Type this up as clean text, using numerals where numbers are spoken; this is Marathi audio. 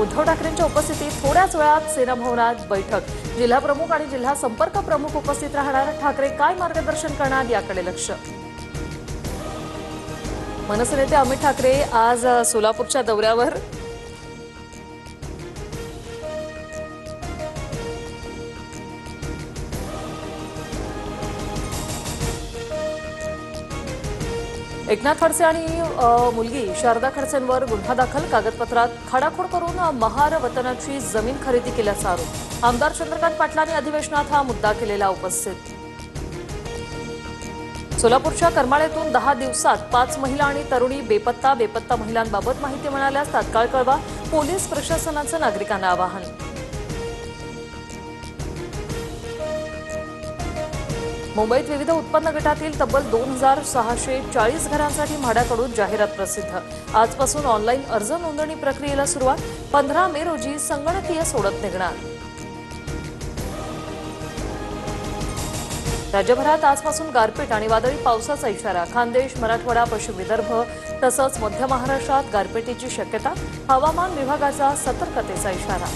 उद्धव ठाकरेंच्या उपस्थितीत थोड्याच वेळात सेना भवनात बैठक। जिल्हा प्रमुख आणि जिल्हा संपर्क प्रमुख उपस्थित राहणार। ठाकरे काय मार्गदर्शन करणार याकडे लक्ष। मनसे नेते अमित ठाकरे आज सोलापूरच्या दौऱ्यावर। एकनाथ खडसे आणि मुलगी शारदा खडसेंवर गुन्हा दाखल। कागदपत्रात खाडाखोड करून महार वतनाची जमीन खरेदी केल्याचा आरोप। आमदार चंद्रकांत पाटलांनी अधिवेशनात हा मुद्दा केलेला उपस्थित। सोलापूरच्या करमाळ्यातून 10 दिवसात 5 महिला आणि तरुणी बेपत्ता। बेपत्ता महिलांबाबत माहिती मिळाल्यास तात्काळ कळवा। पोलीस प्रशासनाचं नागरिकांना आवाहन। मुंबईत विविध उत्पन्न गटातील तब्बल 2640 घरांसाठी म्हाडाकडून जाहिरात प्रसिद्ध। आजपासून ऑनलाईन अर्ज नोंदणी प्रक्रियेला सुरुवात। 15 मे रोजी संगणकीय सोडत निघणार। राज्यभरात आजपासून गारपीट आणि वादळी पावसाचा इशारा। खानदेश, मराठवाडा, पश्चिम विदर्भ तसंच मध्य महाराष्ट्रात गारपिटीची शक्यता। हवामान विभागाचा सतर्कतेचा इशारा।